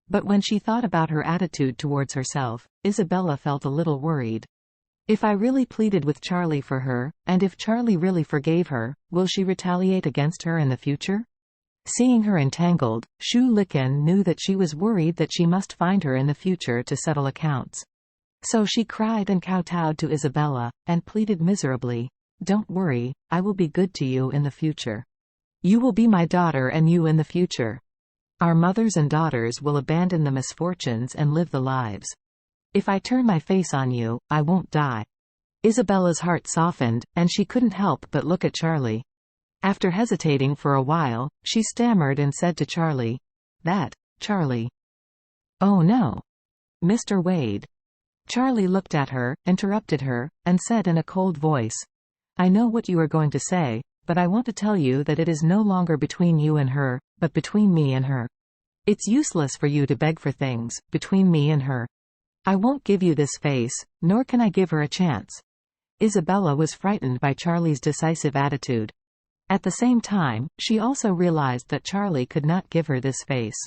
But when she thought about her attitude towards herself, Isabella felt a little worried. If I really pleaded with Charlie for her, and if Charlie really forgave her, will she retaliate against her in the future? Seeing her entangled, Shu Liken knew that she was worried that she must find her in the future to settle accounts. So she cried and kowtowed to Isabella, and pleaded miserably, "Don't worry, I will be good to you in the future. You will be my daughter and you in the future. Our mothers and daughters will abandon the misfortunes and live the lives. If I turn my face on you, I won't die." Isabella's heart softened, and she couldn't help but look at Charlie. After hesitating for a while, she stammered and said to Charlie, Charlie. "Oh no. Mr. Wade." Charlie looked at her, interrupted her, and said in a cold voice, "I know what you are going to say, but I want to tell you that it is no longer between you and her, but between me and her. It's useless for you to beg for things, between me and her. I won't give you this face, nor can I give her a chance." Isabella was frightened by Charlie's decisive attitude. At the same time, she also realized that Charlie could not give her this face.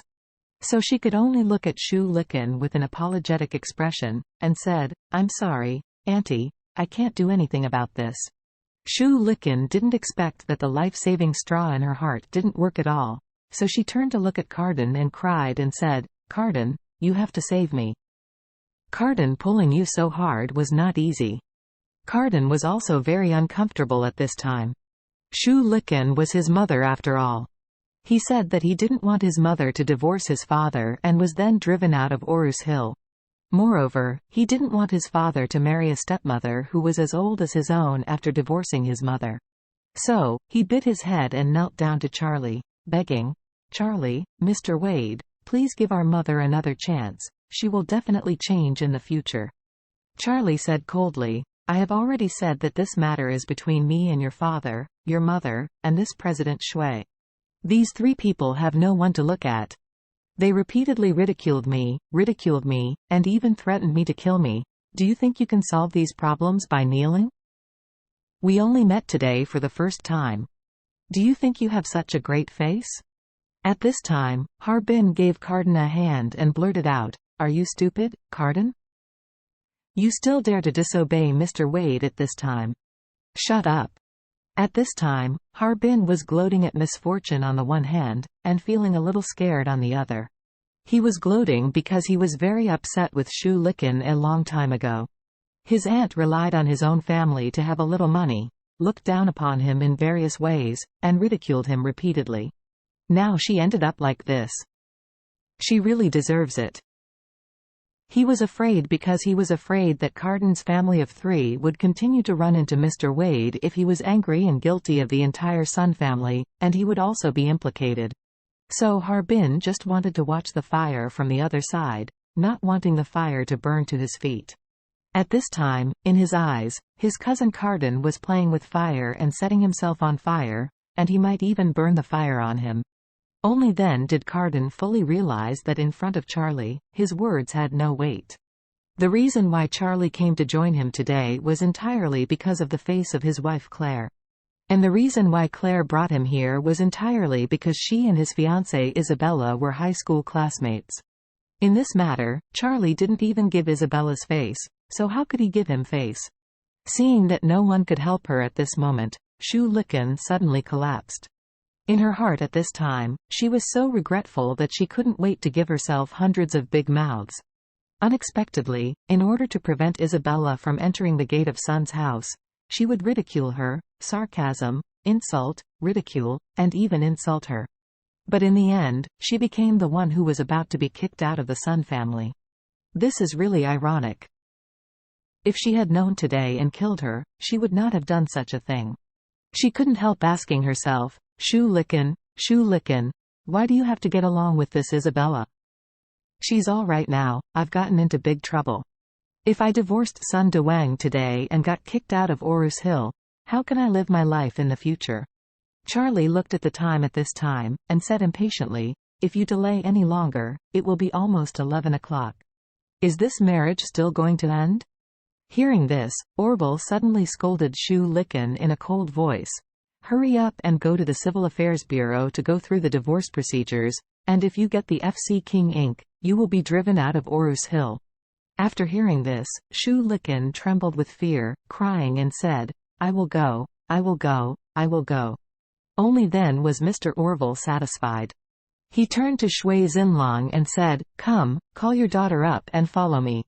So she could only look at Shu Liken with an apologetic expression, and said, "I'm sorry, Auntie, I can't do anything about this." Shu Liken didn't expect that the life-saving straw in her heart didn't work at all, so she turned to look at Carden and cried and said, "Carden, you have to save me. Carden, pulling you so hard was not easy." Carden was also very uncomfortable at this time. Shu Liken was his mother after all. He said that he didn't want his mother to divorce his father and was then driven out of Orus Hill. Moreover, he didn't want his father to marry a stepmother who was as old as his own after divorcing his mother. So, he bit his head and knelt down to Charlie, begging, "Charlie, Mr. Wade, please give our mother another chance. She will definitely change in the future." Charlie said coldly, "I have already said that this matter is between me and your father, your mother, and this President Shui. These three people have no one to look at. They repeatedly ridiculed me, and even threatened me to kill me. Do you think you can solve these problems by kneeling? We only met today for the first time. Do you think you have such a great face?" At this time, Harbin gave Carden a hand and blurted out, "Are you stupid, Carden? You still dare to disobey Mr. Wade at this time? Shut up." At this time, Harbin was gloating at misfortune on the one hand, and feeling a little scared on the other. He was gloating because he was very upset with Shu Liken a long time ago. His aunt relied on his own family to have a little money, looked down upon him in various ways, and ridiculed him repeatedly. Now she ended up like this. She really deserves it. He was afraid because he was afraid that Carden's family of three would continue to run into Mr. Wade if he was angry and guilty of the entire Sun family, and he would also be implicated. So Harbin just wanted to watch the fire from the other side, not wanting the fire to burn to his feet. At this time, in his eyes, his cousin Carden was playing with fire and setting himself on fire, and he might even burn the fire on him. Only then did Carden fully realize that in front of Charlie, his words had no weight. The reason why Charlie came to join him today was entirely because of the face of his wife Claire. And the reason why Claire brought him here was entirely because she and his fiancée Isabella were high school classmates. In this matter, Charlie didn't even give Isabella's face, so how could he give him face? Seeing that no one could help her at this moment, Shu Liken suddenly collapsed. In her heart at this time, she was so regretful that she couldn't wait to give herself hundreds of big mouths. Unexpectedly, in order to prevent Isabella from entering the gate of Sun's house, she would ridicule her, sarcasm, insult, ridicule, and even insult her. But in the end, she became the one who was about to be kicked out of the Sun family. This is really ironic. If she had known today and killed her, she would not have done such a thing. She couldn't help asking herself, Shu Liken, why do you have to get along with this Isabella? She's all right now, I've gotten into big trouble. If I divorced Sun Dewang today and got kicked out of Orus Hill, how can I live my life in the future? Charlie looked at the time at this time, and said impatiently, if you delay any longer, it will be almost 11 o'clock. Is this marriage still going to end? Hearing this, Orville suddenly scolded Shu Liken in a cold voice. Hurry up and go to the Civil Affairs Bureau to go through the divorce procedures, and if you get the FC King Inc., You will be driven out of Orus Hill." After hearing this, Shu Likan trembled with fear, crying and said, "I will go, I will go, I will go." Only then was Mr. Orville satisfied. He turned to Shui Xinlong and said, "Come, call your daughter up and follow me."